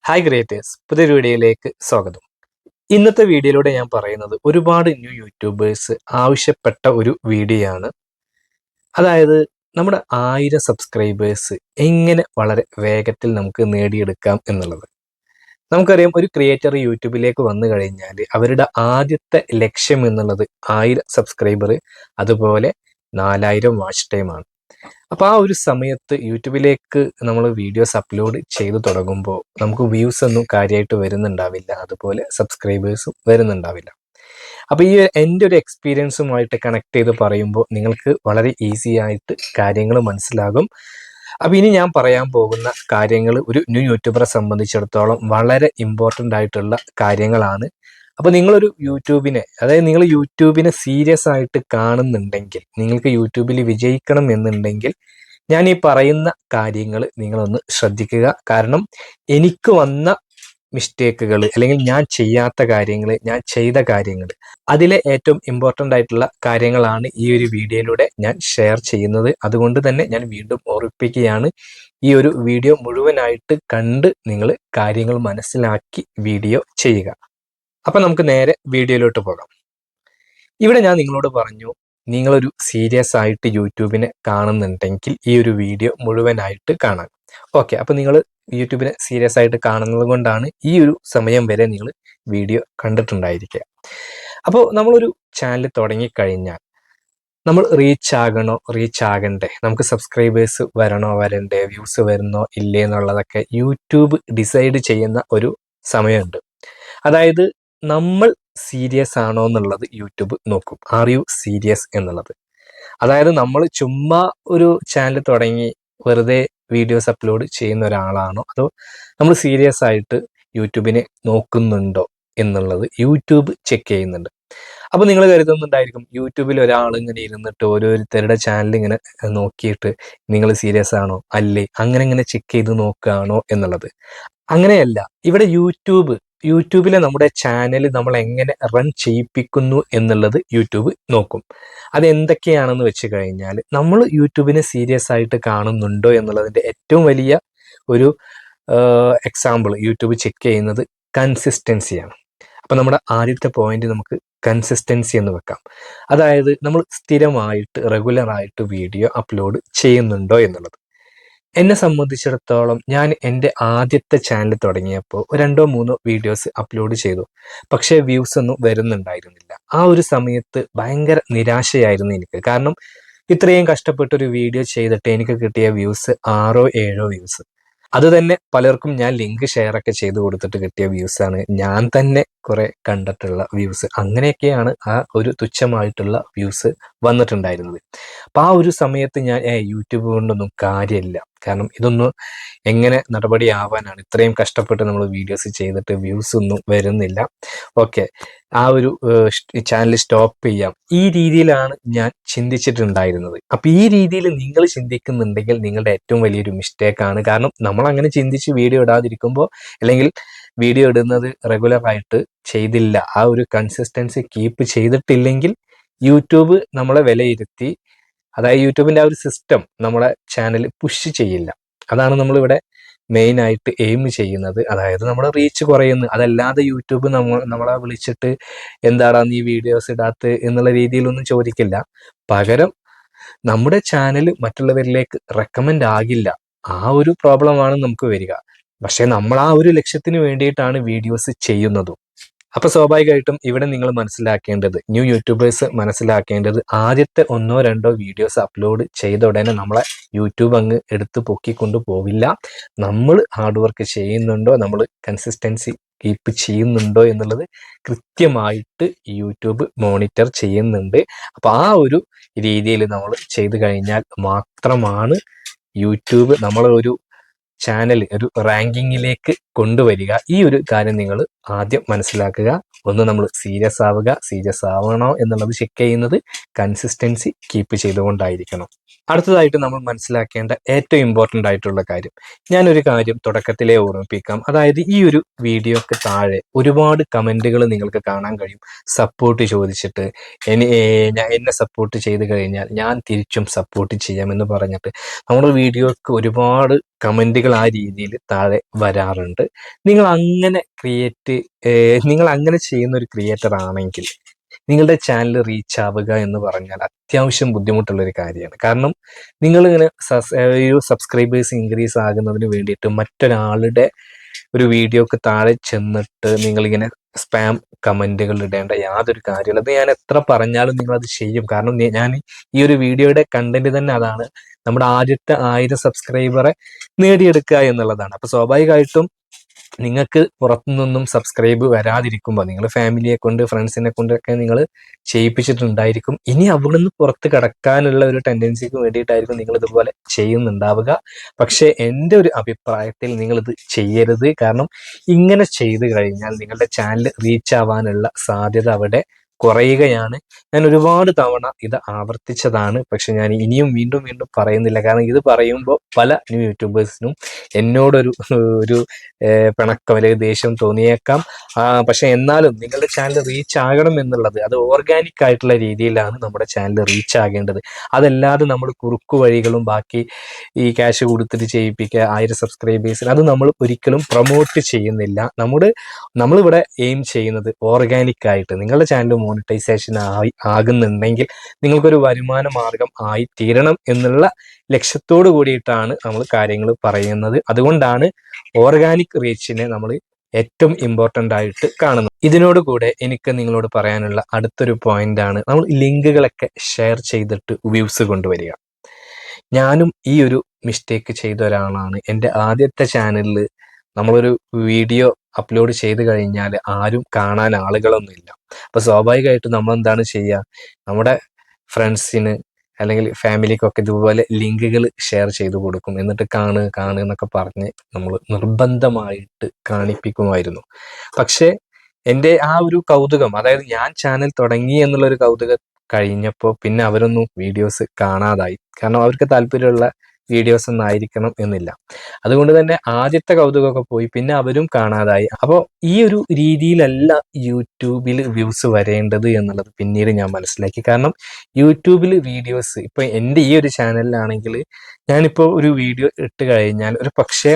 Hi creators, പുതിയൊരു വീഡിയോയിലേക്ക് സ്വാഗതം. ഇന്നത്തെ വീഡിയോയിലൂടെ ഞാൻ പറയുന്നത് ഒരുപാട് ന്യൂ യൂട്യൂബേഴ്സ് ആവശ്യപ്പെട്ട ഒരു വീഡിയോ ആണ്. അതായത് നമ്മുടെ 1000 സബ്സ്ക്രൈബേഴ്സ് എങ്ങനെ വളരെ വേഗത്തിൽ നമുക്ക് നേടിയെടുക്കാം എന്നുള്ളത്. നമുക്കറിയാം, ഒരു ക്രിയേറ്റർ യൂട്യൂബിലേക്ക് വന്നു കഴിഞ്ഞാൽ അവരുടെ ആദ്യത്തെ ലക്ഷ്യം എന്നുള്ളത് 1000 സബ്സ്ക്രൈബർ, അതുപോലെ 4000 വാച്ച് ടൈമാണ്. അപ്പോൾ ആ ഒരു സമയത്ത് യൂട്യൂബിലേക്ക് നമ്മൾ വീഡിയോസ് അപ്ലോഡ് ചെയ്തു തുടങ്ങുമ്പോൾ നമുക്ക് വ്യൂസ് ഒന്നും കാര്യമായിട്ട് വരുന്നുണ്ടാവില്ല, അതുപോലെ സബ്സ്ക്രൈബേഴ്സും വരുന്നുണ്ടാവില്ല. അപ്പോൾ ഈ എൻ്റെ ഒരു എക്സ്പീരിയൻസുമായിട്ട് കണക്ട് ചെയ്ത് പറയുമ്പോൾ നിങ്ങൾക്ക് വളരെ ഈസി ആയിട്ട് കാര്യങ്ങൾ മനസ്സിലാകും. അപ്പോൾ ഇനി ഞാൻ പറയാൻ പോകുന്ന കാര്യങ്ങൾ ഒരു ന്യൂ യൂട്യൂബറെ സംബന്ധിച്ചിടത്തോളം വളരെ ഇമ്പോർട്ടൻ്റ് ആയിട്ടുള്ള കാര്യങ്ങളാണ്. അപ്പോൾ നിങ്ങളൊരു അതായത് നിങ്ങൾ യൂട്യൂബിനെ സീരിയസ് ആയിട്ട് കാണുന്നുണ്ടെങ്കിൽ, നിങ്ങൾക്ക് യൂട്യൂബിൽ വിജയിക്കണം എന്നുണ്ടെങ്കിൽ ഞാൻ ഈ പറയുന്ന കാര്യങ്ങൾ നിങ്ങളൊന്ന് ശ്രദ്ധിക്കുക. കാരണം എനിക്ക് വന്ന മിസ്റ്റേക്കുകൾ, അല്ലെങ്കിൽ ഞാൻ ചെയ്യാത്ത കാര്യങ്ങൾ, ഞാൻ ചെയ്ത കാര്യങ്ങൾ, അതിലെ ഏറ്റവും ഇമ്പോർട്ടൻ്റ് ആയിട്ടുള്ള കാര്യങ്ങളാണ് ഈ ഒരു വീഡിയോയിലൂടെ ഞാൻ ഷെയർ ചെയ്യുന്നത്. അതുകൊണ്ട് തന്നെ ഞാൻ വീണ്ടും ഓർമ്മിപ്പിക്കുകയാണ്, ഈ ഒരു വീഡിയോ മുഴുവനായിട്ട് കണ്ട് നിങ്ങൾ കാര്യങ്ങൾ മനസ്സിലാക്കി വീഡിയോ ചെയ്യുക. അപ്പം നമുക്ക് നേരെ വീഡിയോയിലോട്ട് പോകാം. ഇവിടെ ഞാൻ നിങ്ങളോട് പറഞ്ഞു, നിങ്ങളൊരു സീരിയസ് ആയിട്ട് യൂട്യൂബിനെ കാണുന്നുണ്ടെങ്കിൽ ഈ ഒരു വീഡിയോ മുഴുവനായിട്ട് കാണാൻ. ഓക്കെ, അപ്പോൾ നിങ്ങൾ യൂട്യൂബിനെ സീരിയസ് ആയിട്ട് കാണുന്നത് കൊണ്ടാണ് ഈ ഒരു സമയം വരെ നിങ്ങൾ വീഡിയോ കണ്ടിട്ടുണ്ടായിരിക്കുക. അപ്പോൾ നമ്മളൊരു ചാനൽ തുടങ്ങിക്കഴിഞ്ഞാൽ നമ്മൾ റീച്ച് ആകണ്ടേ, നമുക്ക് സബ്സ്ക്രൈബേഴ്സ് വരണോ വരണ്ടേ, വ്യൂസ് വരുന്നോ ഇല്ലേ എന്നുള്ളതൊക്കെ യൂട്യൂബ് ഡിസൈഡ് ചെയ്യുന്ന ഒരു സമയമുണ്ട്. അതായത് നമ്മൾ സീരിയസ് ആണോ എന്നുള്ളത് യൂട്യൂബ് നോക്കും. ആർ യു സീരിയസ് എന്നുള്ളത്. അതായത് നമ്മൾ ചുമ്മാ ഒരു ചാനൽ തുടങ്ങി വെറുതെ വീഡിയോസ് അപ്ലോഡ് ചെയ്യുന്ന ഒരാളാണോ, അതോ നമ്മൾ സീരിയസ് ആയിട്ട് യൂട്യൂബിനെ നോക്കുന്നുണ്ടോ എന്നുള്ളത് യൂട്യൂബ് ചെക്ക് ചെയ്യുന്നുണ്ട്. അപ്പോൾ നിങ്ങൾ കരുതുന്നുണ്ടായിരിക്കും, യൂട്യൂബിൽ ഒരാൾ ഇങ്ങനെ ഇരുന്നിട്ട് ഓരോരുത്തരുടെ ചാനൽ ഇങ്ങനെ നോക്കിയിട്ട് നിങ്ങൾ സീരിയസ് ആണോ അല്ലേ അങ്ങനെ ഇങ്ങനെ ചെക്ക് ചെയ്ത് നോക്കുകയാണോ എന്നുള്ളത്. അങ്ങനെയല്ല. ഇവിടെ യൂട്യൂബിലെ നമ്മുടെ ചാനൽ നമ്മൾ എങ്ങനെ റൺ ചെയ്യിപ്പിക്കുന്നു എന്നുള്ളത് യൂട്യൂബ് നോക്കും. അത് എന്തൊക്കെയാണെന്ന് വെച്ച് കഴിഞ്ഞാൽ, നമ്മൾ യൂട്യൂബിനെ സീരിയസ് ആയിട്ട് കാണുന്നുണ്ടോ എന്നുള്ളതിൻ്റെ ഏറ്റവും വലിയ ഒരു എക്സാമ്പിൾ യൂട്യൂബ് ചെക്ക് ചെയ്യുന്നത് കൺസിസ്റ്റൻസിയാണ്. അപ്പം നമ്മുടെ ആദ്യത്തെ പോയിന്റ് നമുക്ക് കൺസിസ്റ്റൻസി എന്ന് വെക്കാം. അതായത് നമ്മൾ സ്ഥിരമായിട്ട് റെഗുലറായിട്ട് വീഡിയോ അപ്ലോഡ് ചെയ്യുന്നുണ്ടോ എന്നുള്ളത്. എന്നെ സംബന്ധിച്ചിടത്തോളം ഞാൻ എൻ്റെ ആദ്യത്തെ ചാനൽ തുടങ്ങിയപ്പോൾ 2-3 വീഡിയോസ് അപ്ലോഡ് ചെയ്തു. പക്ഷേ വ്യൂസ് ഒന്നും വരുന്നുണ്ടായിരുന്നില്ല. ആ ഒരു സമയത്ത് ഭയങ്കര നിരാശയായിരുന്നു എനിക്ക്. കാരണം ഇത്രയും കഷ്ടപ്പെട്ടൊരു വീഡിയോ ചെയ്തിട്ട് എനിക്ക് കിട്ടിയ വ്യൂസ് 6-7 വ്യൂസ്. അത് തന്നെ പലർക്കും ഞാൻ ലിങ്ക് ഷെയർ ഒക്കെ ചെയ്ത് കൊടുത്തിട്ട് കിട്ടിയ വ്യൂസാണ്. ഞാൻ തന്നെ കുറെ കണ്ടിട്ടുള്ള വ്യൂസ്. അങ്ങനെയൊക്കെയാണ് ആ ഒരു തുച്ഛമായിട്ടുള്ള വ്യൂസ് വന്നിട്ടുണ്ടായിരുന്നത്. അപ്പം ആ ഒരു സമയത്ത് ഞാൻ യൂട്യൂബ് കൊണ്ടൊന്നും കാര്യമില്ല, കാരണം ഇതൊന്നും എങ്ങനെ നടപടിയാവാനാണ്, ഇത്രയും കഷ്ടപ്പെട്ട് നമ്മൾ വീഡിയോസ് ചെയ്തിട്ട് വ്യൂസ് ഒന്നും വരുന്നില്ല. ഓക്കെ, ആ ഒരു ചാനൽ സ്റ്റോപ്പ് ചെയ്യാം, ഈ രീതിയിലാണ് ഞാൻ ചിന്തിച്ചിട്ടുണ്ടായിരുന്നത്. അപ്പം ഈ രീതിയിൽ നിങ്ങൾ ചിന്തിക്കുന്നുണ്ടെങ്കിൽ നിങ്ങളുടെ ഏറ്റവും വലിയൊരു മിസ്റ്റേക്കാണ്. കാരണം നമ്മൾ അങ്ങനെ ചിന്തിച്ച് വീഡിയോ ഇടാതിരിക്കുമ്പോൾ, അല്ലെങ്കിൽ വീഡിയോ ഇടുന്നത് റെഗുലറായിട്ട് ചെയ്തില്ല, ആ ഒരു കൺസിസ്റ്റൻസി കീപ്പ് ചെയ്തിട്ടില്ലെങ്കിൽ യൂട്യൂബ് നമ്മളെ വിലയിരുത്തി, അതായത് യൂട്യൂബിൻ്റെ ആ ഒരു സിസ്റ്റം നമ്മളെ ചാനൽ പുഷ് ചെയ്യില്ല. അതാണ് നമ്മളിവിടെ മെയിൻ ആയിട്ട് എയിം ചെയ്യുന്നത്. അതായത് നമ്മുടെ റീച്ച് കുറയുന്നു. അതല്ലാതെ യൂട്യൂബ് നമ്മളെ വിളിച്ചിട്ട് എന്താടാ നീ വീഡിയോസ് ഇടാത്ത എന്നുള്ള രീതിയിലൊന്നും ചോദിക്കില്ല. പകരം നമ്മുടെ ചാനൽ മറ്റുള്ളവരിലേക്ക് റെക്കമെൻഡ് ആകില്ല. ആ ഒരു പ്രോബ്ലമാണ് നമുക്ക് വരിക. പക്ഷെ നമ്മൾ ആ ഒരു ലക്ഷ്യത്തിന് വേണ്ടിയിട്ടാണ് വീഡിയോസ് ചെയ്യുന്നതും. അപ്പൊ സ്വാഭാവികമായിട്ടും ഇവിടെ നിങ്ങൾ മനസ്സിലാക്കേണ്ടത്, ന്യൂ യൂട്യൂബേഴ്സ് മനസ്സിലാക്കേണ്ടത്, ആദ്യത്തെ 1-2 വീഡിയോസ് അപ്ലോഡ് ചെയ്ത ഉടനെ നമ്മളെ യൂട്യൂബ് അങ്ങ് എടുത്ത് പൊക്കിക്കൊണ്ട് പോവില്ല. നമ്മൾ ഹാർഡ് വർക്ക് ചെയ്യുന്നുണ്ടോ, നമ്മൾ കൺസിസ്റ്റൻസി കീപ്പ് ചെയ്യുന്നുണ്ടോ എന്നുള്ളത് കൃത്യമായിട്ട് യൂട്യൂബ് മോണിറ്റർ ചെയ്യുന്നുണ്ട്. അപ്പൊ ആ ഒരു രീതിയിൽ നമ്മൾ ചെയ്തു കഴിഞ്ഞാൽ മാത്രമാണ് യൂട്യൂബ് നമ്മളെ ഒരു ചാനൽ ഒരു റാങ്കിങ്ങിലേക്ക് കൊണ്ടുവരിക. ഈ ഒരു കാര്യം നിങ്ങൾ ആദ്യം മനസ്സിലാക്കുക. ഒന്ന് നമ്മൾ സീരിയസ് ആവുക. സീരിയസ് ആവണോ എന്നുള്ളത് ചെക്ക് ചെയ്യുന്നത് കൺസിസ്റ്റൻസി കീപ്പ് ചെയ്തുകൊണ്ടായിരിക്കണം. അടുത്തതായിട്ട് നമ്മൾ മനസ്സിലാക്കേണ്ട ഏറ്റവും ഇമ്പോർട്ടൻ്റ് ആയിട്ടുള്ള കാര്യം, ഞാനൊരു കാര്യം തുടക്കത്തിലേ ഓർമ്മിപ്പിക്കാം. അതായത് ഈ ഒരു വീഡിയോക്ക് താഴെ ഒരുപാട് കമൻറ്റുകൾ നിങ്ങൾക്ക് കാണാൻ കഴിയും. സപ്പോർട്ട് ചോദിച്ചിട്ട് എന്നെ സപ്പോർട്ട് ചെയ്ത് കഴിഞ്ഞാൽ ഞാൻ തിരിച്ചും സപ്പോർട്ട് ചെയ്യാമെന്ന് പറഞ്ഞിട്ട് നമ്മുടെ വീഡിയോക്ക് ഒരുപാട് കമൻറ്റുകൾ ആ രീതിയിൽ താഴെ വരാറുണ്ട്. നിങ്ങൾ അങ്ങനെ നിങ്ങൾ അങ്ങനെ ചെയ്യുന്ന ഒരു ക്രിയേറ്റർ ആണെങ്കിൽ നിങ്ങളുടെ ചാനൽ റീച്ച് ആവുക എന്ന് പറഞ്ഞാൽ അത്യാവശ്യം ബുദ്ധിമുട്ടുള്ളൊരു കാര്യമാണ്. കാരണം നിങ്ങളിങ്ങനെ സബ്സ്ക്രൈബേഴ്സ് ഇൻക്രീസ് ആകുന്നതിന് വേണ്ടിയിട്ട് മറ്റൊരാളുടെ ഒരു വീഡിയോക്ക് താഴെ ചെന്നിട്ട് നിങ്ങളിങ്ങനെ സ്പാം കമൻറ്റുകൾ ഇടേണ്ട യാതൊരു കാര്യമില്ല. അത് ഞാൻ എത്ര പറഞ്ഞാലും നിങ്ങളത് ചെയ്യും. കാരണം ഞാൻ ഈ ഒരു വീഡിയോയുടെ കണ്ടന്റ് തന്നെ അതാണ്, നമ്മുടെ ആദ്യത്തെ 1000 സബ്സ്ക്രൈബറെ നേടിയെടുക്കുക എന്നുള്ളതാണ്. അപ്പോൾ സ്വാഭാവികമായിട്ടും നിങ്ങൾക്ക് പുറത്തുനിന്നും സബ്സ്ക്രൈബ് വരാതിരിക്കുമ്പോൾ നിങ്ങൾ ഫാമിലിയെ കൊണ്ട് ഫ്രണ്ട്സിനെ കൊണ്ടൊക്കെ നിങ്ങൾ ചെയ്യിപ്പിച്ചിട്ടുണ്ടായിരിക്കും. ഇനി അവിടുന്ന് പുറത്ത് കടക്കാനുള്ള ഒരു ടെൻഡൻസിക്ക് വേണ്ടിയിട്ടായിരിക്കും നിങ്ങൾ ഇതുപോലെ ചെയ്യുന്നുണ്ടാവുക. പക്ഷേ എൻ്റെ ഒരു അഭിപ്രായത്തിൽ നിങ്ങളിത് ചെയ്യരുത്. കാരണം ഇങ്ങനെ ചെയ്തു കഴിഞ്ഞാൽ നിങ്ങളുടെ ചാനൽ റീച്ച് ആവാനുള്ള സാധ്യത അവിടെ കുറയുകയാണ്. ഞാൻ ഒരുപാട് തവണ ഇത് ആവർത്തിച്ചതാണ്, പക്ഷെ ഞാൻ ഇനിയും വീണ്ടും വീണ്ടും പറയുന്നില്ല. കാരണം ഇത് പറയുമ്പോൾ പല ന്യൂ യൂട്യൂബേഴ്സിനും എന്നോടൊരു ഒരു പിണക്കം അല്ലെങ്കിൽ ദേഷ്യം തോന്നിയേക്കാം. പക്ഷെ എന്നാലും നിങ്ങളുടെ ചാനൽ റീച്ച് ആകണം എന്നുള്ളത് അത് ഓർഗാനിക് ആയിട്ടുള്ള രീതിയിലാണ് നമ്മുടെ ചാനൽ റീച്ച് ആകേണ്ടത്. അതല്ലാതെ നമ്മൾ കുറുക്കു വഴികളും ബാക്കി ഈ ക്യാഷ് കൊടുത്തിട്ട് ചെയ്യിപ്പിക്കുക 1000 സബ്സ്ക്രൈബേഴ്സിന് അത് നമ്മൾ ഒരിക്കലും പ്രൊമോട്ട് ചെയ്യുന്നില്ല. നമ്മളിവിടെ എയിം ചെയ്യുന്നത് ഓർഗാനിക് ആയിട്ട് നിങ്ങളുടെ ചാനൽ മോണിറ്റൈസേഷൻ ആകുന്നുണ്ടെങ്കിൽ നിങ്ങൾക്കൊരു വരുമാന മാർഗം ആയി തീരണം എന്നുള്ള ലക്ഷ്യത്തോടു കൂടിയിട്ടാണ് നമ്മൾ കാര്യങ്ങൾ പറയുന്നത്. അതുകൊണ്ടാണ് ഓർഗാനിക് റീച്ചിനെ നമ്മൾ ഏറ്റവും ഇമ്പോർട്ടൻ്റ് ആയിട്ട് കാണുന്നത്. ഇതിനോട് കൂടെ എനിക്ക് നിങ്ങളോട് പറയാനുള്ള അടുത്തൊരു പോയിന്റാണ് നമ്മൾ ലിങ്കുകളൊക്കെ ഷെയർ ചെയ്തിട്ട് വ്യൂസ് കൊണ്ടുവരിക. ഞാനും ഈ ഒരു മിസ്റ്റേക്ക് ചെയ്ത ഒരാളാണ്. എൻ്റെ ആദ്യത്തെ ചാനലിൽ നമ്മളൊരു വീഡിയോ അപ്ലോഡ് ചെയ്ത് കഴിഞ്ഞാൽ ആരും കാണാൻ ആളുകളൊന്നുമില്ല. അപ്പോൾ സ്വാഭാവികമായിട്ടും നമ്മൾ എന്താണ് ചെയ്യുക, നമ്മുടെ ഫ്രണ്ട്സിന് അല്ലെങ്കിൽ ഫാമിലിക്കൊക്കെ ഇതുപോലെ ലിങ്കുകൾ ഷെയർ ചെയ്ത് കൊടുക്കും. എന്നിട്ട് കാണ് എന്നൊക്കെ പറഞ്ഞ് നമ്മൾ നിർബന്ധമായിട്ട് കാണിപ്പിക്കുമായിരുന്നു. പക്ഷേ എൻ്റെ ആ ഒരു കൗതുകം, അതായത് ഞാൻ ചാനൽ തുടങ്ങി എന്നുള്ളൊരു കൗതുകം കഴിഞ്ഞപ്പോൾ പിന്നെ അവരൊന്നും വീഡിയോസ് കാണാതായി. കാരണം അവർക്ക് താല്പര്യമുള്ള വീഡിയോസ് ഒന്നും ആയിരിക്കണം എന്നില്ല. അതുകൊണ്ട് തന്നെ ആദ്യത്തെ കൗതുകമൊക്കെ പോയി, പിന്നെ അവരും കാണാതായി. അപ്പോൾ ഈ ഒരു രീതിയിലല്ല യൂട്യൂബിൽ വ്യൂസ് വരേണ്ടത് എന്നുള്ളത് പിന്നീട് ഞാൻ മനസ്സിലാക്കി. കാരണം യൂട്യൂബിൽ വീഡിയോസ് ഇപ്പൊ എൻ്റെ ഈ ഒരു ചാനലിലാണെങ്കിൽ ഞാനിപ്പോൾ ഒരു വീഡിയോ ഇട്ട് കഴിഞ്ഞാൽ ഒരു പക്ഷേ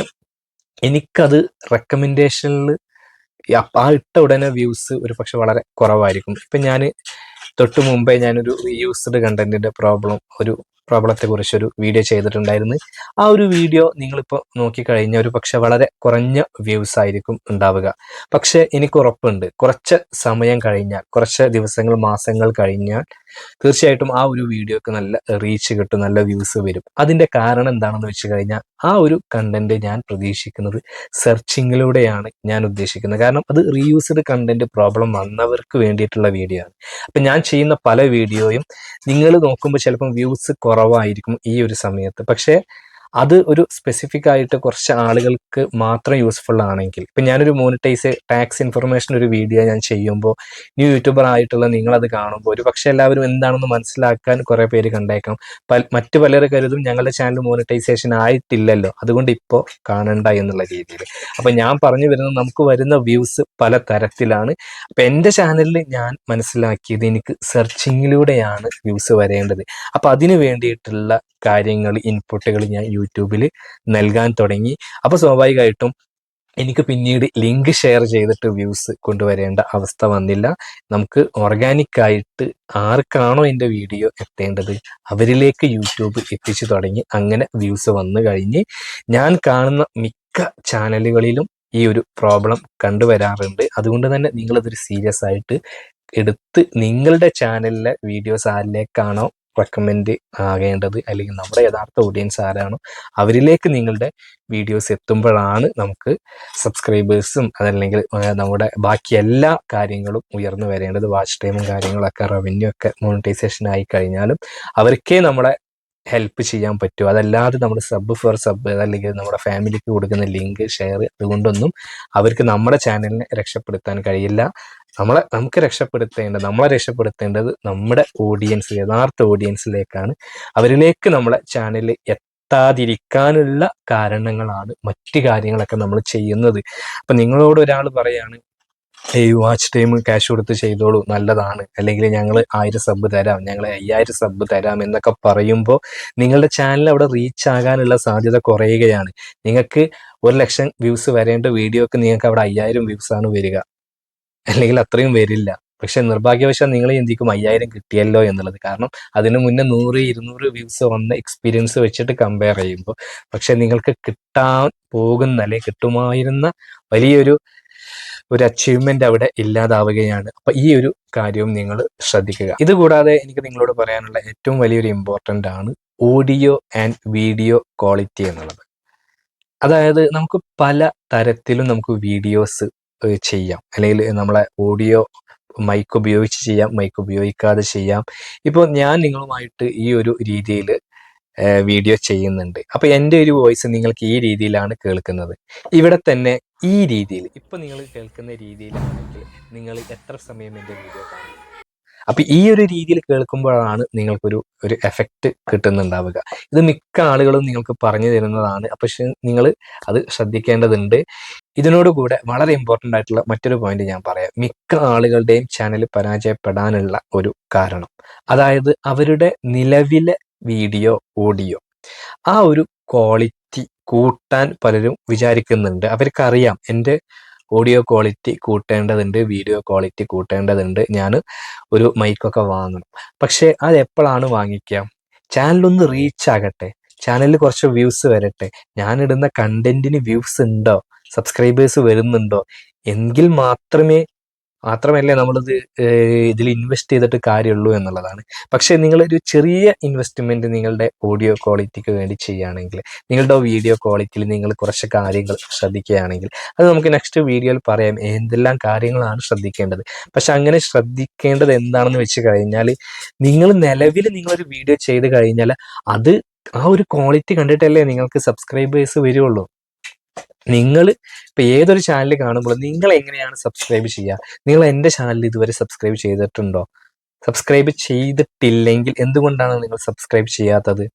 എനിക്കത് റെക്കമെൻഡേഷനിൽ ആ ഇട്ട ഉടനെ വ്യൂസ് ഒരു പക്ഷെ വളരെ കുറവായിരിക്കും. ഇപ്പം ഞാൻ തൊട്ട് മുമ്പേ ഞാനൊരു യൂസ്ഡ് കണ്ടന്റിന്റെ പ്രോബ്ലത്തെ കുറിച്ചൊരു വീഡിയോ ചെയ്തിട്ടുണ്ടായിരുന്നു. ആ ഒരു വീഡിയോ നിങ്ങളിപ്പോൾ നോക്കിക്കഴിഞ്ഞാൽ ഒരു പക്ഷെ വളരെ കുറഞ്ഞ വ്യൂസ് ആയിരിക്കും ഉണ്ടാവുക. പക്ഷെ എനിക്ക് ഉറപ്പുണ്ട് കുറച്ച് സമയം കഴിഞ്ഞാൽ, കുറച്ച് ദിവസങ്ങൾ മാസങ്ങൾ കഴിഞ്ഞാൽ തീർച്ചയായിട്ടും ആ ഒരു വീഡിയോക്ക് നല്ല റീച്ച് കിട്ടും, നല്ല വ്യൂസ് വരും. അതിന്റെ കാരണം എന്താണെന്ന് വെച്ച് കഴിഞ്ഞാൽ ആ ഒരു കണ്ടന്റ് ഞാൻ പ്രതീക്ഷിക്കുന്നത് സെർച്ചിങ്ങിലൂടെയാണ് ഞാൻ ഉദ്ദേശിക്കുന്നത്. കാരണം അത് റീയൂസ്ഡ് കണ്ടന്റ് പ്രോബ്ലം വന്നവർക്ക് വേണ്ടിയിട്ടുള്ള വീഡിയോ ആണ്. അപ്പം ഞാൻ ചെയ്യുന്ന പല വീഡിയോയും നിങ്ങൾ നോക്കുമ്പോൾ ചിലപ്പം വ്യൂസ് കുറവായിരിക്കും ഈ ഒരു സമയത്ത്. പക്ഷേ അത് ഒരു സ്പെസിഫിക് ആയിട്ട് കുറച്ച് ആളുകൾക്ക് മാത്രം യൂസ്ഫുൾ ആണെങ്കിൽ, ഇപ്പം ഞാനൊരു ടാക്സ് ഇൻഫർമേഷൻ ഒരു വീഡിയോ ഞാൻ ചെയ്യുമ്പോൾ ന്യൂ യൂട്യൂബർ ആയിട്ടുള്ള നിങ്ങളത് കാണുമ്പോൾ ഒരു പക്ഷേ എല്ലാവരും എന്താണെന്ന് മനസ്സിലാക്കാൻ കുറേ പേര് കണ്ടേക്കാം. മറ്റു പലരും കരുതും ഞങ്ങളുടെ ചാനൽ മോണിറ്റൈസേഷൻ ആയിട്ടില്ലല്ലോ, അതുകൊണ്ട് ഇപ്പോൾ കാണണ്ട എന്നുള്ള രീതിയിൽ. അപ്പം ഞാൻ പറഞ്ഞു വരുന്നത് നമുക്ക് വരുന്ന വ്യൂസ് പല തരത്തിലാണ്. അപ്പം എൻ്റെ ചാനലിൽ ഞാൻ മനസ്സിലാക്കിയത് എനിക്ക് സെർച്ചിങ്ങിലൂടെയാണ് വ്യൂസ് വരേണ്ടത്. അപ്പം അതിന് വേണ്ടിയിട്ടുള്ള കാര്യങ്ങൾ, ഇൻപുട്ടുകൾ ഞാൻ യൂട്യൂബിൽ നൽകാൻ തുടങ്ങി. അപ്പോൾ സ്വാഭാവികമായിട്ടും എനിക്ക് പിന്നീട് ലിങ്ക് ഷെയർ ചെയ്തിട്ട് വ്യൂസ് കൊണ്ടുവരേണ്ട അവസ്ഥ വന്നില്ല. നമുക്ക് ഓർഗാനിക് ആയിട്ട് ആർക്കാണോ എൻ്റെ വീഡിയോ എത്തേണ്ടത് അവരിലേക്ക് യൂട്യൂബ് എത്തിച്ചു തുടങ്ങി. അങ്ങനെ വ്യൂസ് വന്നു കഴിഞ്ഞ് ഞാൻ കാണുന്ന മിക്ക ചാനലുകളിലും ഈ ഒരു പ്രോബ്ലം കണ്ടുവരാറുണ്ട്. അതുകൊണ്ട് തന്നെ നിങ്ങളതൊരു സീരിയസ് ആയിട്ട് എടുത്ത് നിങ്ങളുടെ ചാനലിലെ വീഡിയോസ് ആരിലേക്കാണോ റെക്കമെൻഡ് ആകേണ്ടത്, അല്ലെങ്കിൽ നമ്മുടെ യഥാർത്ഥ ഓഡിയൻസ് ആരാണോ അവരിലേക്ക് നിങ്ങളുടെ വീഡിയോസ് എത്തുമ്പോഴാണ് നമുക്ക് സബ്സ്ക്രൈബേഴ്സും അതല്ലെങ്കിൽ നമ്മുടെ ബാക്കി എല്ലാ കാര്യങ്ങളും ഉയർന്നു വരേണ്ടത്. വാച്ച് ടൈമും കാര്യങ്ങളൊക്കെ റവന്യൂ ഒക്കെ മോണിറ്റൈസേഷൻ ആയി കഴിഞ്ഞാലും അവർക്കേ നമ്മളെ ഹെൽപ്പ് ചെയ്യാൻ പറ്റുമോ? അതല്ലാതെ നമ്മൾ സബ് ഫോർ സബ് അല്ലെങ്കിൽ നമ്മുടെ ഫാമിലിക്ക് കൊടുക്കുന്ന ലിങ്ക് ഷെയർ അതുകൊണ്ടൊന്നും അവർക്ക് നമ്മുടെ ചാനലിനെ രക്ഷപ്പെടുത്താൻ കഴിയില്ല. നമ്മളെ രക്ഷപ്പെടുത്തേണ്ടത് നമ്മുടെ ഓഡിയൻസ്, യഥാർത്ഥ ഓഡിയൻസിലേക്കാണ്. അവരിലേക്ക് നമ്മളെ ചാനൽ എത്താതിരിക്കാനുള്ള കാരണങ്ങളാണ് മറ്റു കാര്യങ്ങളൊക്കെ നമ്മൾ ചെയ്യുന്നത്. അപ്പം നിങ്ങളോട് ഒരാൾ പറയാണ് ഈ വാച്ച് ടൈം ക്യാഷ് കൊടുത്ത് ചെയ്തോളൂ, നല്ലതാണ്, അല്ലെങ്കിൽ ഞങ്ങൾ 1000 സബ് തരാം, ഞങ്ങൾ 5000 സബ് തരാം എന്നൊക്കെ പറയുമ്പോൾ നിങ്ങളുടെ ചാനൽ അവിടെ റീച്ച് ആകാനുള്ള സാധ്യത കുറയുകയാണ്. നിങ്ങൾക്ക് 1,00,000 വ്യൂസ് വരേണ്ട വീഡിയോക്ക് നിങ്ങൾക്ക് അവിടെ 5000 വ്യൂസ് ആണ് വരിക, അല്ലെങ്കിൽ അത്രയും വരില്ല. പക്ഷെ നിർഭാഗ്യവശാൽ നിങ്ങൾ ചിന്തിക്കും 5000 കിട്ടിയല്ലോ എന്നുള്ളത്. കാരണം അതിനു മുന്നേ 100, 200 വ്യൂസ് വന്ന എക്സ്പീരിയൻസ് വെച്ചിട്ട് കമ്പയർ ചെയ്യുമ്പോൾ പക്ഷെ നിങ്ങൾക്ക് കിട്ടാൻ പോകുന്ന അല്ലെങ്കിൽ കിട്ടുമായിരുന്ന വലിയൊരു അച്ചീവ്മെന്റ് അവിടെ ഇല്ലാതാവുകയാണ്. അപ്പൊ ഈ ഒരു കാര്യവും നിങ്ങൾ ശ്രദ്ധിക്കുക. ഇതുകൂടാതെ എനിക്ക് നിങ്ങളോട് പറയാനുള്ള ഏറ്റവും വലിയൊരു ഇമ്പോർട്ടൻ്റ് ആണ് ഓഡിയോ ആൻഡ് വീഡിയോ ക്വാളിറ്റി എന്നുള്ളത്. അതായത് നമുക്ക് പല തരത്തിലും നമുക്ക് വീഡിയോസ് ചെയ്യാം, അല്ലെങ്കിൽ നമ്മളെ ഓഡിയോ മൈക്ക് ഉപയോഗിച്ച് ചെയ്യാം, മൈക്ക് ഉപയോഗിക്കാതെ ചെയ്യാം. ഇപ്പോൾ ഞാൻ നിങ്ങളുമായിട്ട് ഈ ഒരു രീതിയിൽ വീഡിയോ ചെയ്യുന്നുണ്ട്. അപ്പോൾ എൻ്റെ ഒരു വോയിസ് നിങ്ങൾക്ക് ഈ രീതിയിലാണ് കേൾക്കുന്നത്. ഇവിടെ തന്നെ ഈ രീതിയിൽ ഇപ്പൊ നിങ്ങൾ കേൾക്കുന്ന രീതിയിലാണെങ്കിൽ നിങ്ങൾ എത്ര സമയം എൻ്റെ വീഡിയോ കാണും? അപ്പൊ ഈ ഒരു രീതിയിൽ കേൾക്കുമ്പോഴാണ് നിങ്ങൾക്കൊരു എഫക്റ്റ് കിട്ടുന്നുണ്ടാവുക. ഇത് മിക്ക ആളുകളും നിങ്ങൾക്ക് പറഞ്ഞു തരുന്നതാണ്, പക്ഷെ നിങ്ങൾ അത് ശ്രദ്ധിക്കേണ്ടതുണ്ട്. ഇതിനോടുകൂടെ വളരെ ഇമ്പോർട്ടൻ്റ് ആയിട്ടുള്ള മറ്റൊരു പോയിന്റ് ഞാൻ പറയാം. മിക്ക ആളുകളുടെയും ചാനൽ പരാജയപ്പെടാനുള്ള ഒരു കാരണം, അതായത് അവരുടെ നിലവിലെ വീഡിയോ ഓഡിയോ ആ ഒരു ക്വാളിറ്റി കൂട്ടാൻ പലരും വിചാരിക്കുന്നുണ്ട്. അവർക്കറിയാം എൻ്റെ ഓഡിയോ ക്വാളിറ്റി കൂട്ടേണ്ടതുണ്ട്, വീഡിയോ ക്വാളിറ്റി കൂട്ടേണ്ടതുണ്ട്, ഞാൻ ഒരു മൈക്കൊക്കെ വാങ്ങണം. പക്ഷെ അത് എപ്പോഴാണ് വാങ്ങിക്കുക? ചാനലൊന്ന് റീച്ച് ആകട്ടെ, ചാനലിൽ കുറച്ച് വ്യൂസ് വരട്ടെ, ഞാനിടുന്ന കണ്ടന്റിന് വ്യൂസ് ഉണ്ടോ, സബ്സ്ക്രൈബേഴ്സ് വരുന്നുണ്ടോ, എങ്കിൽ മാത്രമല്ലേ നമ്മളിത് ഇതിൽ ഇൻവെസ്റ്റ് ചെയ്തിട്ട് കാര്യമുള്ളൂ എന്നുള്ളതാണ്. പക്ഷേ നിങ്ങളൊരു ചെറിയ ഇൻവെസ്റ്റ്മെൻറ്റ് നിങ്ങളുടെ ഓഡിയോ ക്വാളിറ്റിക്ക് വേണ്ടി ചെയ്യുകയാണെങ്കിൽ, നിങ്ങളുടെ വീഡിയോ ക്വാളിറ്റിയിൽ നിങ്ങൾ കുറച്ച് കാര്യങ്ങൾ ശ്രദ്ധിക്കുകയാണെങ്കിൽ, അത് നമുക്ക് നെക്സ്റ്റ് വീഡിയോയിൽ പറയാം എന്തെല്ലാം കാര്യങ്ങളാണ് ശ്രദ്ധിക്കേണ്ടത്. പക്ഷെ അങ്ങനെ ശ്രദ്ധിക്കേണ്ടത് എന്താണെന്ന് വെച്ച് കഴിഞ്ഞാൽ, നിങ്ങളൊരു വീഡിയോ ചെയ്ത് കഴിഞ്ഞാൽ അത് ആ ഒരു ക്വാളിറ്റി കണ്ടിട്ടല്ലേ നിങ്ങൾക്ക് സബ്സ്ക്രൈബേഴ്സ് വരുള്ളൂ. നിങ്ങൾ ഇപ്പൊ ഏതൊരു ചാനൽ കാണുമ്പോൾ നിങ്ങൾ എങ്ങനെയാണ് സബ്സ്ക്രൈബ് ചെയ്യുക? നിങ്ങൾ എൻ്റെ ചാനൽ ഇതുവരെ സബ്സ്ക്രൈബ് ചെയ്തിട്ടുണ്ടോ? സബ്സ്ക്രൈബ് ചെയ്തിട്ടില്ലെങ്കിൽ എന്തുകൊണ്ടാണ് നിങ്ങൾ സബ്സ്ക്രൈബ് ചെയ്യാത്തത്?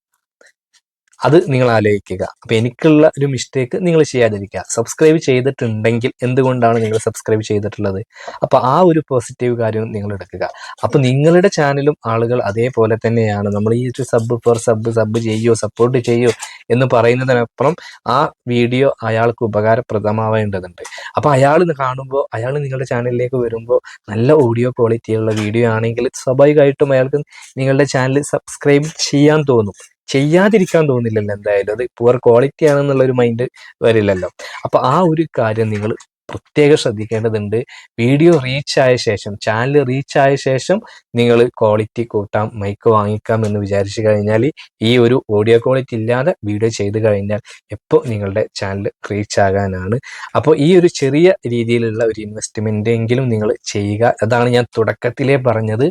അത് നിങ്ങൾ ആലോചിക്കുക. അപ്പൊ എനിക്കുള്ള ഒരു മിസ്റ്റേക്ക് നിങ്ങൾ ചെയ്യാതിരിക്കുക. സബ്സ്ക്രൈബ് ചെയ്തിട്ടുണ്ടെങ്കിൽ എന്തുകൊണ്ടാണ് നിങ്ങൾ സബ്സ്ക്രൈബ് ചെയ്തിട്ടുള്ളത്? അപ്പൊ ആ ഒരു പോസിറ്റീവ് കാര്യം നിങ്ങൾ എടുക്കുക. അപ്പൊ നിങ്ങളുടെ ചാനലും ആളുകൾ അതേപോലെ തന്നെയാണ്. നമ്മൾ ഈ ഒരു സബ് ഫോർ സബ് ചെയ്യോ, സപ്പോർട്ട് ചെയ്യോ എന്ന് പറയുന്നതിനപ്പുറം ആ വീഡിയോ അയാൾക്ക് ഉപകാരപ്രദമാവേണ്ടതുണ്ട്. അപ്പൊ അയാൾ കാണുമ്പോൾ, അയാൾ നിങ്ങളുടെ ചാനലിലേക്ക് വരുമ്പോൾ നല്ല ഓഡിയോ ക്വാളിറ്റിയുള്ള വീഡിയോ ആണെങ്കിൽ സ്വാഭാവികമായിട്ടും അയാൾക്ക് നിങ്ങളുടെ ചാനൽ സബ്സ്ക്രൈബ് ചെയ്യാൻ തോന്നും. ചെയ്യാതിരിക്കാൻ തോന്നില്ലല്ലോ എന്തായാലും. അത് പുവർ ക്വാളിറ്റി ആണെന്നുള്ള ഒരു മൈൻഡ് വരില്ലല്ലോ. അപ്പൊ ആ ഒരു കാര്യം നിങ്ങൾ പ്രത്യേകം ശ്രദ്ധിക്കേണ്ടതുണ്ട്. വീഡിയോ റീച്ചായ ശേഷം, ചാനൽ റീച്ചായ ശേഷം നിങ്ങൾ ക്വാളിറ്റി കൂട്ടാം, മൈക്ക് വാങ്ങിക്കാം എന്ന് വിചാരിച്ചു കഴിഞ്ഞാൽ ഈ ഒരു ഓഡിയോ ക്വാളിറ്റി ഇല്ലാതെ വീഡിയോ ചെയ്ത് കഴിഞ്ഞാൽ എപ്പോൾ നിങ്ങളുടെ ചാനൽ റീച്ച് ആകാനാണ്. അപ്പോൾ ഈ ഒരു ചെറിയ രീതിയിലുള്ള ഒരു ഇൻവെസ്റ്റ്മെന്റ് എങ്കിലും നിങ്ങൾ ചെയ്യുക. അതാണ് ഞാൻ തുടക്കത്തിലേ പറഞ്ഞത്.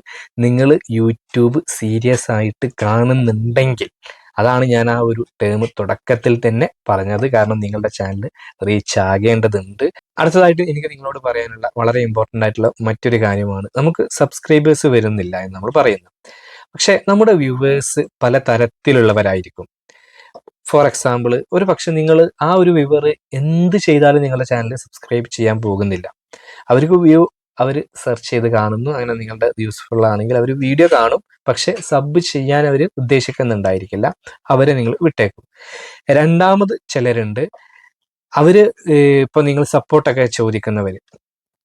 നിങ്ങൾ യൂട്യൂബ് സീരിയസ് ആയിട്ട് കാണുന്നുണ്ടെങ്കിൽ, അതാണ് ഞാൻ ആ ഒരു ടേം തുടക്കത്തിൽ തന്നെ പറഞ്ഞത്. കാരണം നിങ്ങളുടെ ചാനൽ റീച്ച് ആകേണ്ടതുണ്ട്. അടുത്തതായിട്ട് എനിക്ക് നിങ്ങളോട് പറയാനുള്ള വളരെ ഇമ്പോർട്ടൻ്റ് ആയിട്ടുള്ള മറ്റൊരു കാര്യമാണ്, നമുക്ക് സബ്സ്ക്രൈബേഴ്സ് വരുന്നില്ല എന്ന് നമ്മൾ പറയുന്നത്. പക്ഷെ നമ്മുടെ വ്യൂവേഴ്സ് പല തരത്തിലുള്ളവരായിരിക്കും. ഫോർ എക്സാമ്പിൾ, ഒരു പക്ഷെ നിങ്ങൾ ആ ഒരു വ്യൂവർ എന്ത് ചെയ്താലും നിങ്ങളുടെ ചാനൽ സബ്സ്ക്രൈബ് ചെയ്യാൻ പോകുന്നില്ല. അവർ സെർച്ച് ചെയ്ത് കാണുന്നു, അങ്ങനെ നിങ്ങളുടെ യൂസ്ഫുൾ ആണെങ്കിൽ അവർ വീഡിയോ കാണും, പക്ഷെ സബ് ചെയ്യാൻ അവർ ഉദ്ദേശിക്കുന്നുണ്ടായിരിക്കില്ല. അവരെ നിങ്ങൾ വിട്ടേക്കും. രണ്ടാമത് ചിലരുണ്ട്, അവര് ഇപ്പൊ നിങ്ങൾ സപ്പോർട്ടൊക്കെ ചോദിക്കുന്നവര്,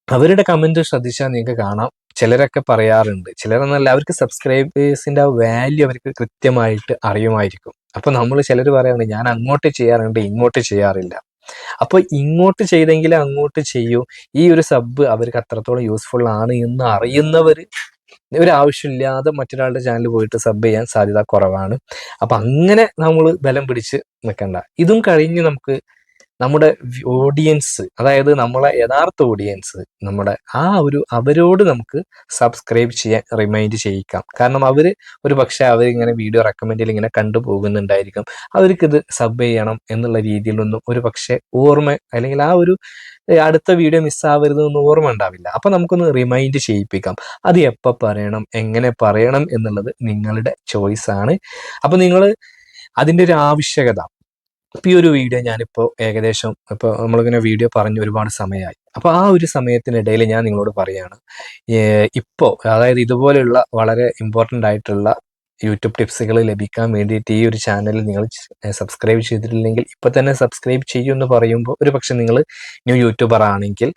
അവരുടെ കമന്റ് ശ്രദ്ധിച്ചാൽ നിങ്ങൾക്ക് കാണാം. ചിലരൊക്കെ പറയാറുണ്ട്, ചിലരെന്നല്ല, അവർക്ക് സബ്സ്ക്രൈബേഴ്സിന്റെ ആ വാല്യൂ അവർക്ക് കൃത്യമായിട്ട് അറിയുമായിരിക്കും. അപ്പൊ നമ്മൾ ചിലർ പറയാറുണ്ട്, ഞാൻ അങ്ങോട്ട് ചെയ്യാറുണ്ട്, ഇങ്ങോട്ട് ചെയ്യാറില്ല. അപ്പൊ ഇങ്ങോട്ട് ചെയ്തെങ്കിൽ അങ്ങോട്ട് ചെയ്യൂ. ഈ ഒരു സബ് അവർക്ക് അത്രത്തോളം യൂസ്ഫുൾ ആണ് എന്ന് അറിയുന്നവർ ഒരു ആവശ്യമില്ലാതെ മറ്റൊരാളുടെ ചാനൽ പോയിട്ട് സബ് ചെയ്യാൻ സാധ്യത കുറവാണ്. അപ്പൊ അങ്ങനെ നമ്മൾ ബലം പിടിച്ച് നിൽക്കണ്ട. ഇതും കഴിഞ്ഞ് നമുക്ക് നമ്മുടെ ഓഡിയൻസ്, അതായത് നമ്മളെ യഥാർത്ഥ ഓഡിയൻസ്, നമ്മുടെ അവരോട് നമുക്ക് സബ്സ്ക്രൈബ് ചെയ്യാൻ റിമൈൻഡ് ചെയ്യിക്കാം. കാരണം ഒരു പക്ഷേ അവരിങ്ങനെ വീഡിയോ റെക്കമെൻഡിൽ ഇങ്ങനെ കണ്ടുപോകുന്നുണ്ടായിരിക്കും. അവർക്കിത് സബ് ചെയ്യണം എന്നുള്ള രീതിയിലൊന്നും ഒരു പക്ഷേ അല്ലെങ്കിൽ അടുത്ത വീഡിയോ മിസ്സാവരുതെന്ന് ഓർമ്മ ഉണ്ടാവില്ല. അപ്പം നമുക്കൊന്ന് റിമൈൻഡ് ചെയ്യിപ്പിക്കാം. അത് എപ്പോൾ പറയണം, എങ്ങനെ പറയണം എന്നുള്ളത് നിങ്ങളുടെ ചോയ്സാണ്. അപ്പം നിങ്ങൾ അതിൻ്റെ ഒരു ആവശ്യകത, ഇപ്പം ഈ ഒരു വീഡിയോ ഞാനിപ്പോൾ ഏകദേശം ഇപ്പോൾ നമ്മളിങ്ങനെ വീഡിയോ പറഞ്ഞ് ഒരുപാട് സമയമായി. അപ്പോൾ ആ ഒരു സമയത്തിനിടയിൽ ഞാൻ നിങ്ങളോട് പറയുകയാണ്, ഇപ്പോൾ അതായത് ഇതുപോലെയുള്ള വളരെ ഇമ്പോർട്ടൻ്റ് ആയിട്ടുള്ള യൂട്യൂബ് ടിപ്സുകൾ ലഭിക്കാൻ വേണ്ടിയിട്ട് ഈ ഒരു ചാനൽ നിങ്ങൾ സബ്സ്ക്രൈബ് ചെയ്തിട്ടില്ലെങ്കിൽ ഇപ്പം തന്നെ സബ്സ്ക്രൈബ് ചെയ്യുമെന്ന് പറയുമ്പോൾ ഒരു പക്ഷേ നിങ്ങൾ ന്യൂ യൂട്യൂബർ ആണെങ്കിൽ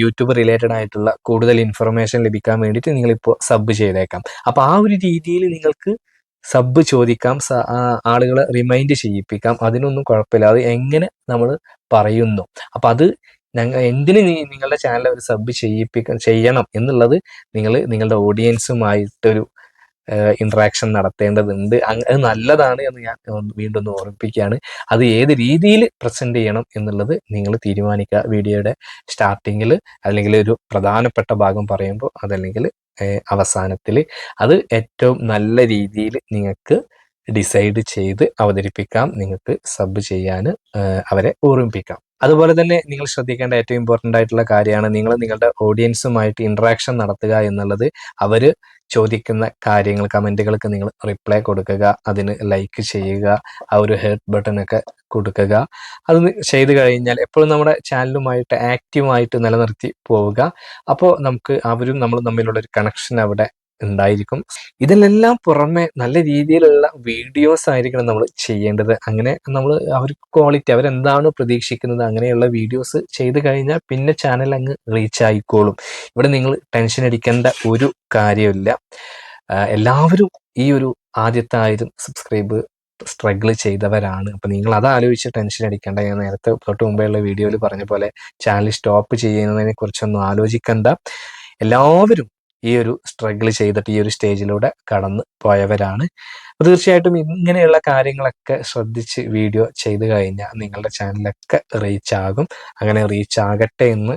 യൂട്യൂബ് റിലേറ്റഡ് ആയിട്ടുള്ള കൂടുതൽ ഇൻഫർമേഷൻ ലഭിക്കാൻ വേണ്ടിയിട്ട് നിങ്ങളിപ്പോൾ സബ് ചെയ്തേക്കാം. അപ്പോൾ ആ ഒരു രീതിയിൽ നിങ്ങൾക്ക് സബ് ചോദിക്കാം, ആളുകളെ റിമൈൻഡ് ചെയ്യിപ്പിക്കാം. അതിനൊന്നും കുഴപ്പമില്ല. അത് എങ്ങനെ നമ്മൾ പറയുന്നു, അപ്പം അത് എന്തിന് നിങ്ങളുടെ ചാനൽ ഒരു സബ് ചെയ്യണം എന്നുള്ളത് നിങ്ങളുടെ ഓഡിയൻസുമായിട്ടൊരു ഇൻട്രാക്ഷൻ നടത്തേണ്ടതുണ്ട്. അത് നല്ലതാണ് എന്ന് ഞാൻ വീണ്ടും ഒന്ന് ഓർമ്മിപ്പിക്കുകയാണ്. അത് ഏത് രീതിയിൽ പ്രസൻറ്റ് ചെയ്യണം എന്നുള്ളത് നിങ്ങൾ തീരുമാനിക്കുക. വീഡിയോയുടെ സ്റ്റാർട്ടിങ്ങിൽ അല്ലെങ്കിൽ ഒരു പ്രധാനപ്പെട്ട ഭാഗം പറയുമ്പോൾ, അതല്ലെങ്കിൽ അവസാനത്തിൽ, അത് ഏറ്റവും നല്ല രീതിയിൽ നിങ്ങൾക്ക് ഡിസൈഡ് ചെയ്ത് അവതരിപ്പിക്കാം. നിങ്ങൾക്ക് സബ് ചെയ്യാൻ അവരെ ഓർമ്മിപ്പിക്കാം. അതുപോലെ തന്നെ നിങ്ങൾ ശ്രദ്ധിക്കേണ്ട ഏറ്റവും ഇമ്പോർട്ടൻ്റ് ആയിട്ടുള്ള കാര്യമാണ് നിങ്ങളുടെ ഓഡിയൻസുമായിട്ട് ഇൻട്രാക്ഷൻ നടത്തുക എന്നുള്ളത്. അവർ ചോദിക്കുന്ന കാര്യങ്ങൾ, കമൻറ്റുകൾക്ക് നിങ്ങൾ റിപ്ലൈ കൊടുക്കുക, അതിന് ലൈക്ക് ചെയ്യുക, ആ ഒരു ഹെർട്ട് ബട്ടണൊക്കെ കൊടുക്കുക. അത് ചെയ്ത് കഴിഞ്ഞാൽ എപ്പോഴും നമ്മുടെ ചാനലുമായിട്ട് ആക്റ്റീവായിട്ട് നിലനിർത്തി പോവുക. അപ്പോൾ നമുക്ക് നമ്മളും തമ്മിലുള്ള ഒരു കണക്ഷൻ അവിടെ ഉണ്ടായിരിക്കും. ഇതിനെല്ലാം പുറമെ നല്ല രീതിയിലുള്ള വീഡിയോസ് ആയിരിക്കണം നമ്മൾ ചെയ്യേണ്ടത്. അങ്ങനെ ക്വാളിറ്റി, അവരെന്താണ് പ്രതീക്ഷിക്കുന്നത് അങ്ങനെയുള്ള വീഡിയോസ് ചെയ്ത് കഴിഞ്ഞാൽ പിന്നെ ചാനൽ അങ്ങ് റീച്ച് ആയിക്കോളും. ഇവിടെ നിങ്ങൾ ടെൻഷൻ അടിക്കേണ്ട ഒരു കാര്യമില്ല. എല്ലാവരും ഈ ഒരു ആദ്യത്തെ 1000 സബ്സ്ക്രൈബ് സ്ട്രഗിൾ ചെയ്തവരാണ്. അപ്പം നിങ്ങൾ അത് ആലോചിച്ച് ടെൻഷൻ അടിക്കേണ്ട. ഞാൻ നേരത്തെ തൊട്ട് മുമ്പേയുള്ള വീഡിയോയിൽ പറഞ്ഞ പോലെ ചാനൽ സ്റ്റോപ്പ് ചെയ്യുന്നതിനെ കുറിച്ചൊന്നും ആലോചിക്കണ്ട. എല്ലാവരും ഈ ഒരു സ്ട്രഗിൾ ചെയ്തിട്ട് ഈ ഒരു സ്റ്റേജിലൂടെ കടന്നു പോയവരാണ്. തീർച്ചയായിട്ടും ഇങ്ങനെയുള്ള കാര്യങ്ങളൊക്കെ ശ്രദ്ധിച്ച് വീഡിയോ ചെയ്ത് കഴിഞ്ഞാൽ നിങ്ങളുടെ ചാനലൊക്കെ റീച്ച് ആകും. അങ്ങനെ റീച്ച് ആകട്ടെ എന്ന്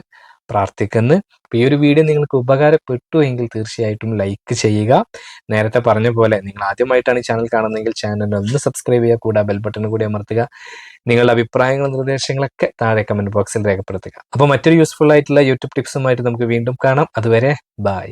പ്രാർത്ഥിക്കുന്നു. അപ്പോൾ ഈ ഒരു വീഡിയോ നിങ്ങൾക്ക് ഉപകാരപ്പെട്ടു എങ്കിൽ തീർച്ചയായിട്ടും ലൈക്ക് ചെയ്യുക. നേരത്തെ പറഞ്ഞ പോലെ നിങ്ങൾ ആദ്യമായിട്ടാണ് ഈ ചാനൽ കാണുന്നതെങ്കിൽ ചാനൽ ഒന്ന് സബ്സ്ക്രൈബ് ചെയ്യുക, കൂടെ ബെൽ ബട്ടൺ കൂടി അമർത്തുക. നിങ്ങളുടെ അഭിപ്രായങ്ങളും നിർദ്ദേശങ്ങളൊക്കെ താഴെ കമൻറ്റ് ബോക്സിൽ രേഖപ്പെടുത്തുക. അപ്പോൾ മറ്റൊരു യൂസ്ഫുൾ ആയിട്ടുള്ള യൂട്യൂബ് ടിപ്സുമായിട്ട് നമുക്ക് വീണ്ടും കാണാം. അതുവരെ ബൈ.